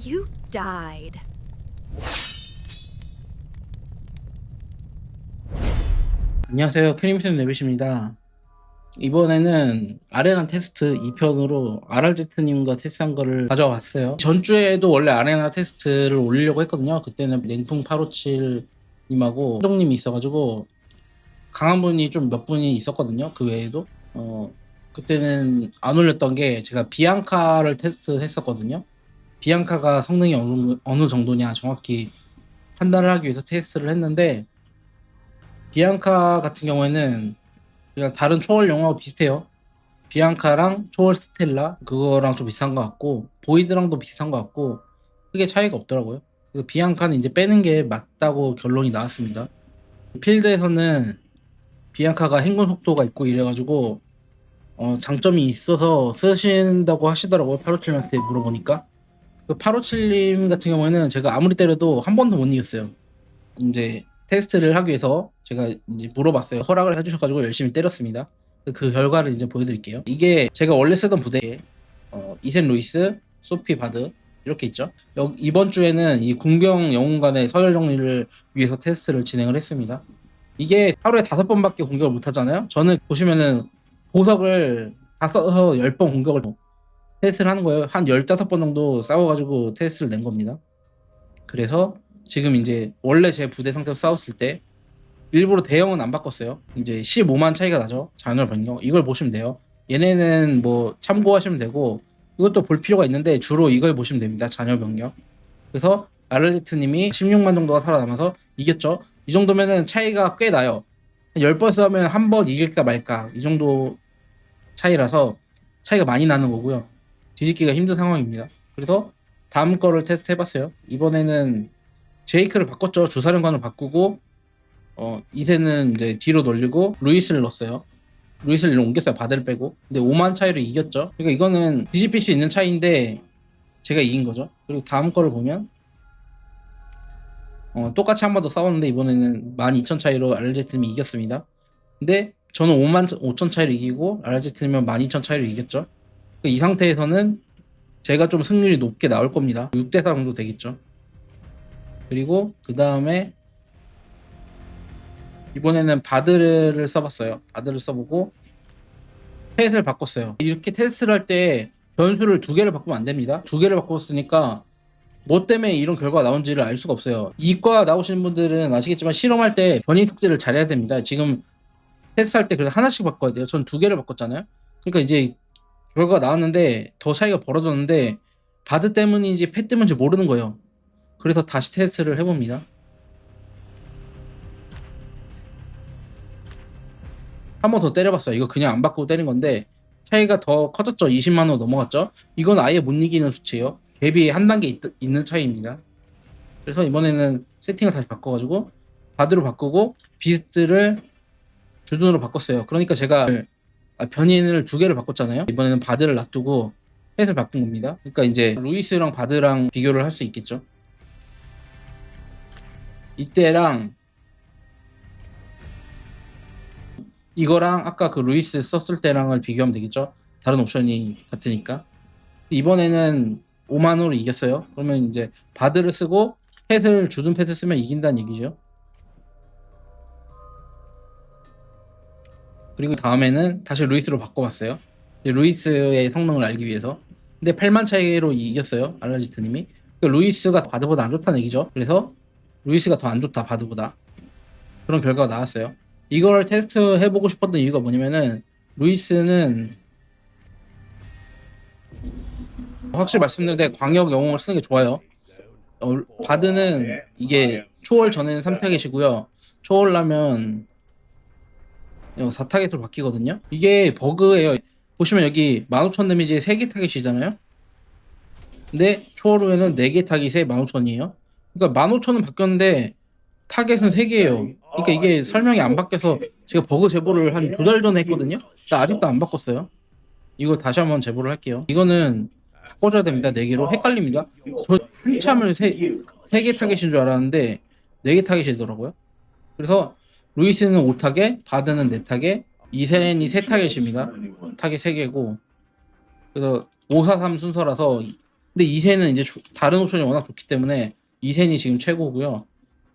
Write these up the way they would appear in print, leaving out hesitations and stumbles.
You died. 안녕하세요. 크림슨 레빗입니다. 이번에는 아레나 테스트 2편으로 RRZ님과 테스트한 거를 가져왔어요. 전주에도 원래 아레나 테스트를 올리려고 했거든요. 그때는 냉풍 857님하고 한동님이 있어가지고 강한 분이 좀 몇 분이 있었거든요. 그 외에도 그때는 안 올렸던 게 제가 비앙카를 테스트 했었거든요. 비앙카가 성능이 어느 정도냐 정확히 판단을 하기 위해서 테스트를 했는데, 비앙카 같은 경우에는 그냥 다른 초월 영화와 비슷해요. 비앙카랑 초월 스텔라 그거랑 좀 비슷한 것 같고, 보이드랑도 비슷한 것 같고, 크게 차이가 없더라고요. 그래서 비앙카는 이제 빼는 게 맞다고 결론이 나왔습니다. 필드에서는 비앙카가 행군 속도가 있고 이래가지고 장점이 있어서 쓰신다고 하시더라고요. 857한테 물어보니까. 그 857님 같은 경우에는 제가 아무리 때려도 한 번도 못 이겼어요. 이제 테스트를 하기 위해서 제가 이제 물어봤어요. 허락을 해주셔가지고 열심히 때렸습니다. 그 결과를 이제 보여드릴게요. 이게 제가 원래 쓰던 부대에 이센 루이스, 소피 바드 이렇게 있죠. 이번 주에는 이 궁병 영웅간의 서열 정리를 위해서 테스트를 진행을 했습니다. 이게 하루에 5번밖에 공격을 못 하잖아요. 저는 보시면은 보석을 다 써서 10번 공격을 테스트를 하는 거예요. 한 15번 정도 싸워가지고 테스트를 낸 겁니다. 그래서 지금 이제 원래 제 부대 상태로 싸웠을 때 일부러 대형은 안 바꿨어요. 이제 15만 차이가 나죠. 잔열 변경. 이걸 보시면 돼요. 얘네는 뭐 참고하시면 되고, 이것도 볼 필요가 있는데 주로 이걸 보시면 됩니다. 잔열 변경. 그래서 RZ님이 16만 정도가 살아남아서 이겼죠. 이 정도면은 차이가 꽤 나요. 10번 싸우면 한 번 이길까 말까 이 정도 차이라서 차이가 많이 나는 거고요. 뒤집기가 힘든 상황입니다. 그래서 다음 거를 테스트 해봤어요. 이번에는 제이크를 바꿨죠. 주사령관을 바꾸고 이세는 이제 뒤로 돌리고 루이스를 넣었어요. 루이스를 옮겼어요. 바드를 빼고. 근데 5만 차이로 이겼죠. 그러니까 이거는 뒤집힐 수 있는 차이인데 제가 이긴 거죠. 그리고 다음 거를 보면 똑같이 한 번 더 싸웠는데 이번에는 12,000 차이로 RZ님이 이겼습니다. 근데 저는 5천 차이로 이기고 RZ님은 12,000 차이로 이겼죠. 이 상태에서는 제가 좀 승률이 높게 나올 겁니다. 6대4 정도 되겠죠. 그리고 그 다음에 이번에는 바드를 써봤어요. 바드를 써보고 펫을 바꿨어요. 이렇게 테스트를 할 때 변수를 2개를 바꾸면 안 됩니다. 2개를 바꿨으니까 뭐 때문에 이런 결과가 나온지를 알 수가 없어요. 이과 나오시는 분들은 아시겠지만 실험할 때 변이 특제를 잘해야 됩니다. 지금 테스트할 때 그래도 하나씩 바꿔야 돼요. 전 2개를 바꿨잖아요. 그러니까 이제 결과가 나왔는데 더 차이가 벌어졌는데 바드 때문인지 펫 때문인지 모르는 거예요. 그래서 다시 테스트를 해봅니다. 한 번 더 때려봤어요. 이거 그냥 안 바꾸고 때린 건데 차이가 더 커졌죠. 20만 원 넘어갔죠. 이건 아예 못 이기는 수치예요. 갭이 한 단계 있는 차이입니다. 그래서 이번에는 세팅을 다시 바꿔가지고 바드로 바꾸고 비스트를 주둔으로 바꿨어요. 그러니까 제가 변인을 2개를 바꿨잖아요. 이번에는 바드를 놔두고 펫을 바꾼 겁니다. 그러니까 이제 루이스랑 바드랑 비교를 할 수 있겠죠. 이때랑 이거랑 아까 그 루이스 썼을 때랑을 비교하면 되겠죠. 다른 옵션이 같으니까. 이번에는 5만으로 이겼어요. 그러면 이제 바드를 쓰고 펫을 주둔 펫을 쓰면 이긴다는 얘기죠. 그리고 다음에는 다시 루이스로 바꿔봤어요. 루이스의 성능을 알기 위해서. 근데 8만 차이로 이겼어요. 알라지트님이. 그러니까 루이스가 바드보다 안 좋다는 얘기죠. 그래서 루이스가 더 안 좋다, 바드보다. 그런 결과가 나왔어요. 이걸 테스트 해보고 싶었던 이유가 뭐냐면은 루이스는 확실히 말씀드렸는데 광역 영웅을 쓰는 게 좋아요. 바드는 이게 초월 전에는 3타겟이고요. 초월하면 4타겟으로 바뀌거든요. 이게 버그예요. 보시면 여기 15,000 데미지에 3개 타겟이잖아요. 근데 초월 후에는 4개 타겟에 15,000이에요. 그러니까 15,000은 바뀌었는데 타겟은 3개예요. 그러니까 이게 설명이 안 바뀌어서 제가 버그 제보를 한 2달 전에 했거든요. 아직도 안 바꿨어요. 이거 다시 한번 제보를 할게요. 이거는 바꿔줘야 됩니다. 4개로 헷갈립니다. 저 한참을 3개 타겟인 줄 알았는데 4개 타겟이더라고요. 그래서 루이스는 5타겟, 바드는 4타겟, 이센이 3타겟입니다. 타겟 3개고. 그래서 543 순서라서 근데 2세는 이제 다른 옵션이 워낙 좋기 때문에 2세이 지금 최고고요.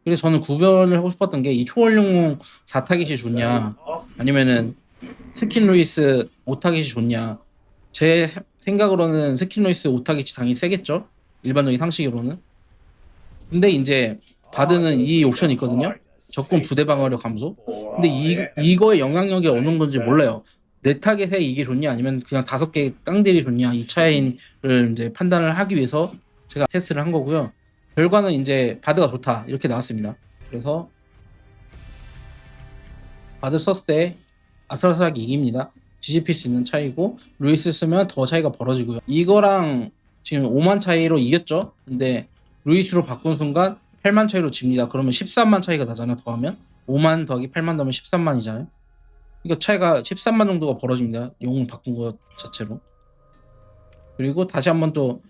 그래서 저는 구별을 하고 싶었던 게 이 초월용공 4타깃이 좋냐 아니면은 스킨 루이스 5타깃이 좋냐. 제 생각으로는 스킨 루이스 5타깃이 당연히 세겠죠, 일반적인 상식으로는. 근데 이제 바드는 이 옵션이 있거든요, 적군 부대 방어력 감소. 근데 이거의 영향력이 어느 건지 몰라요. 네 타겟에 이게 좋냐 아니면 그냥 5개 깡딜이 좋냐, 이 차이를 이제 판단을 하기 위해서 제가 테스트를 한 거고요. 결과는 이제 바드가 좋다 이렇게 나왔습니다. 그래서 바드 썼을 때 아슬아슬하게 이깁니다. 뒤집힐 수 있는 차이고, 루이스 쓰면 더 차이가 벌어지고요. 이거랑 지금 5만 차이로 이겼죠. 근데 루이스로 바꾼 순간 8만 차이로 집니다. 그러면 13만 차이가 나잖아요. 더하면 5만 더하기 8만 더하면 13만이잖아요. 그러니까 차이가 13만 정도가 벌어집니다, 영웅 바꾼 것 자체로. 그리고 다시 한번 또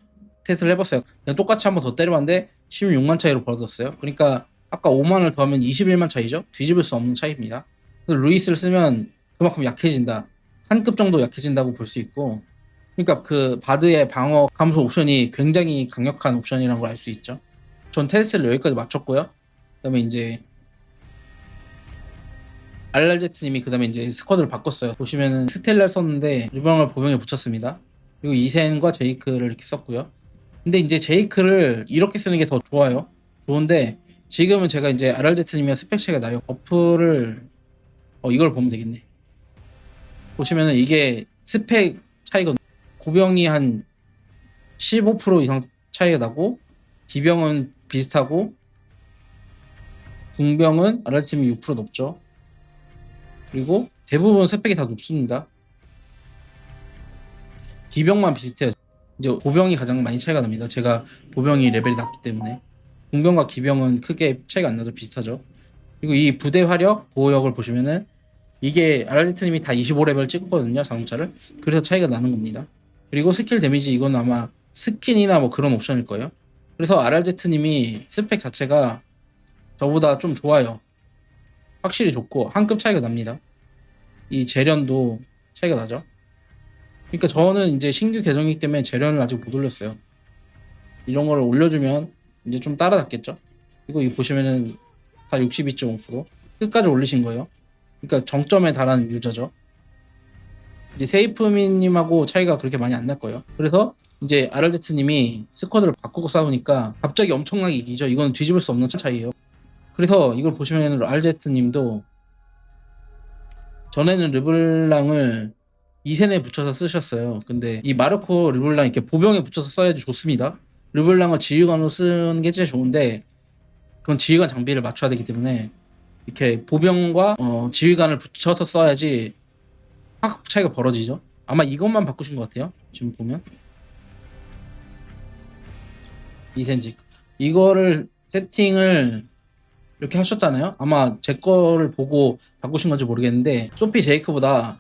테스트를 해봤어요. 그냥 똑같이 한번 더 때려봤는데 16만 차이로 벌어졌어요. 그러니까 아까 5만을 더하면 21만 차이죠. 뒤집을 수 없는 차이입니다. 그래서 루이스를 쓰면 그만큼 약해진다, 한 급 정도 약해진다고 볼 수 있고, 그러니까 그 바드의 방어 감소 옵션이 굉장히 강력한 옵션이라는 걸 알 수 있죠. 전 테스트를 여기까지 마쳤고요. 그다음에 이제 알랄제트님이 그다음에 이제 스쿼드를 바꿨어요. 보시면은 스텔라를 썼는데 르블랑을 보병에 붙였습니다. 그리고 이센과 제이크를 이렇게 썼고요. 근데 이제 제이크를 이렇게 쓰는 게 더 좋아요. 좋은데 지금은 제가 이제 알랄제트님이랑 스펙 차이가 나요. 버프를 이걸 보면 되겠네. 보시면은 이게 스펙 차이가, 고병이 한 15% 이상 차이가 나고, 기병은 비슷하고, 궁병은 알랄제트님이 6% 높죠. 그리고 대부분 스펙이 다 높습니다. 기병만 비슷해요. 이제 보병이 가장 많이 차이가 납니다. 제가 보병이 레벨이 낮기 때문에. 궁병과 기병은 크게 차이가 안 나죠. 비슷하죠. 그리고 이 부대 화력, 보호력을 보시면은 이게 알랄제트님이 다 25레벨 찍었거든요, 자동차를. 그래서 차이가 나는 겁니다. 그리고 스킬 데미지, 이건 아마 스킨이나 뭐 그런 옵션일 거예요. 그래서 알랄제트님이 스펙 자체가 저보다 좀 좋아요. 확실히 좋고 한 급 차이가 납니다. 이 재련도 차이가 나죠. 그러니까 저는 이제 신규 계정이기 때문에 재련을 아직 못 올렸어요. 이런 거를 올려주면 이제 좀 따라잡겠죠. 그리고 이 보시면은 다 62.5% 끝까지 올리신 거예요. 그러니까 정점에 달하는 유저죠. 이제 세이프미님하고 차이가 그렇게 많이 안 날 거예요. 그래서 이제 아랄제트님이 스쿼드를 바꾸고 싸우니까 갑자기 엄청나게 이기죠. 이건 뒤집을 수 없는 차이예요. 그래서 이걸 보시면 알제트님도 전에는 르블랑을 2센에 붙여서 쓰셨어요. 근데 이 마르코 르블랑 이렇게 보병에 붙여서 써야지 좋습니다. 르블랑을 지휘관으로 쓰는 게 제일 좋은데 그건 지휘관 장비를 맞춰야 되기 때문에 이렇게 보병과 지휘관을 붙여서 써야지 확 차이가 벌어지죠. 아마 이것만 바꾸신 것 같아요. 지금 보면 이센직 이거를 세팅을 이렇게 하셨잖아요. 아마 제 거를 보고 바꾸신 건지 모르겠는데 소피 제이크보다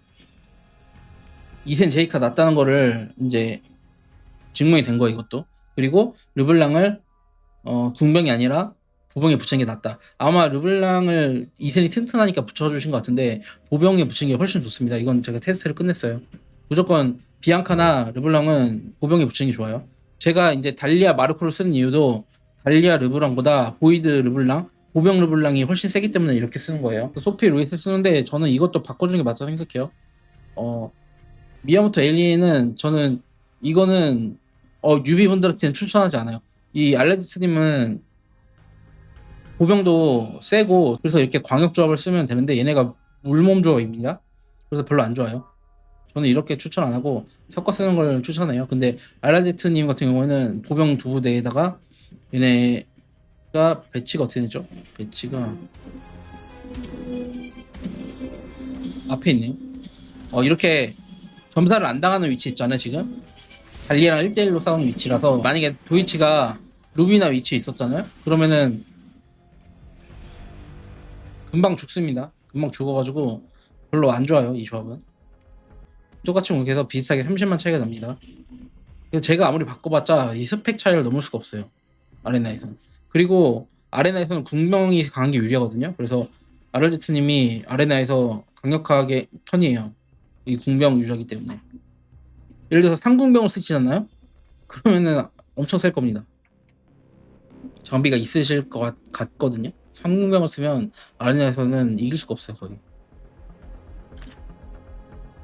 이센 제이크가 낫다는 거를 이제 증명이 된 거예요, 이것도. 그리고 르블랑을 궁병이 아니라 보병에 붙이는 게 낫다. 아마 르블랑을 이센이 튼튼하니까 붙여주신 것 같은데 보병에 붙이는 게 훨씬 좋습니다. 이건 제가 테스트를 끝냈어요. 무조건 비앙카나 르블랑은 보병에 붙이는 게 좋아요. 제가 이제 달리아 마르코를 쓰는 이유도 달리아 르블랑보다 보이드 르블랑, 보병 르블랑이 훨씬 세기 때문에 이렇게 쓰는 거예요. 소피 루이스 쓰는데 저는 이것도 바꿔주는 게 맞다고 생각해요. 미야모토 에일리는 저는 이거는 뉴비분들한테는 추천하지 않아요. 이 알레디스님은 보병도 세고 그래서 이렇게 광역 조합을 쓰면 되는데 얘네가 물몸 조합입니다. 그래서 별로 안 좋아요. 저는 이렇게 추천 안 하고 섞어 쓰는 걸 추천해요. 근데 알라제트님 같은 경우에는 보병 두 부대에다가 얘네가 배치가 어떻게 되죠? 배치가 앞에 있네요. 이렇게 점사를 안 당하는 위치 있잖아요. 지금 달리랑 1대1로 싸우는 위치라서 만약에 도이치가 루비나 위치에 있었잖아요. 그러면은 금방 죽습니다. 금방 죽어가지고 별로 안 좋아요, 이 조합은. 똑같이 공격해서 비슷하게 30만 차이가 납니다. 제가 아무리 바꿔봤자 이 스펙 차이를 넘을 수가 없어요, 아레나에서는. 그리고 아레나에서는 궁병이 강한 게 유리하거든요. 그래서 아르제트님이 아레나에서 강력하게 편이에요, 이 궁병 유저이기 때문에. 예를 들어서 상궁병을 쓰시잖아요. 그러면은 엄청 셀 겁니다. 장비가 있으실 것 같거든요. 상공병을 쓰면 아레나에서는 이길 수가 없어요, 거의.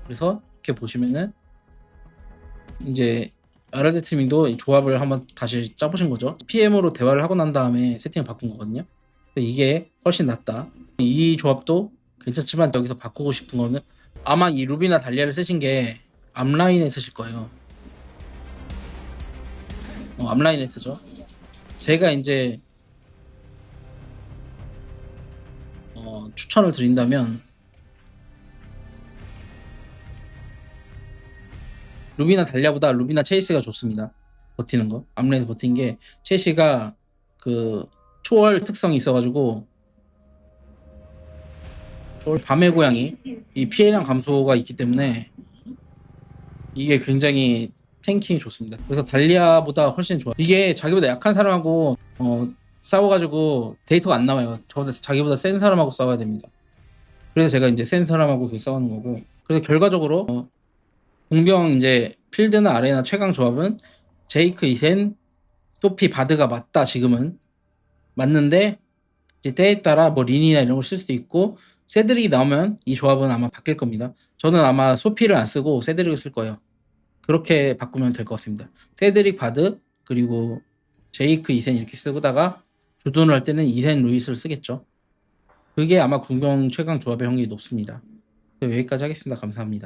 그래서 이렇게 보시면은 이제 아라데 팀도 이 조합을 한번 다시 짜보신 거죠. PM으로 대화를 하고 난 다음에 세팅을 바꾼 거거든요. 이게 훨씬 낫다. 이 조합도 괜찮지만 여기서 바꾸고 싶은 거는 아마 이 루비나 달리아를 쓰신 게 앞라인에 쓰실 거예요. 앞라인에 쓰죠. 제가 이제 추천을 드린다면 루비나 달리아보다 루비나 체이스가 좋습니다. 버티는 거. 앞라인에서 버티는 게 체이스가 그 초월 특성이 있어가지고 초월 밤의 고양이 이 피해량 감소가 있기 때문에 이게 굉장히 탱킹이 좋습니다. 그래서 달리아보다 훨씬 좋아. 이게 자기보다 약한 사람하고 싸워가지고 데이터가 안 나와요. 저보다 자기보다 센 사람하고 싸워야 됩니다. 그래서 제가 이제 센 사람하고 계속 싸우는 거고. 그래서 결과적으로 공병 이제 필드나 아레나 최강 조합은 제이크, 이센, 소피, 바드가 맞다. 지금은 맞는데 이제 때에 따라 뭐 린이나 이런 걸 쓸 수도 있고 세드릭이 나오면 이 조합은 아마 바뀔 겁니다. 저는 아마 소피를 안 쓰고 세드릭을 쓸 거예요. 그렇게 바꾸면 될 것 같습니다. 세드릭, 바드 그리고 제이크, 이센 이렇게 쓰다가 주둔을 할 때는 이센, 루이스를 쓰겠죠. 그게 아마 공병 최강 조합의 확률이 높습니다. 여기까지 하겠습니다. 감사합니다.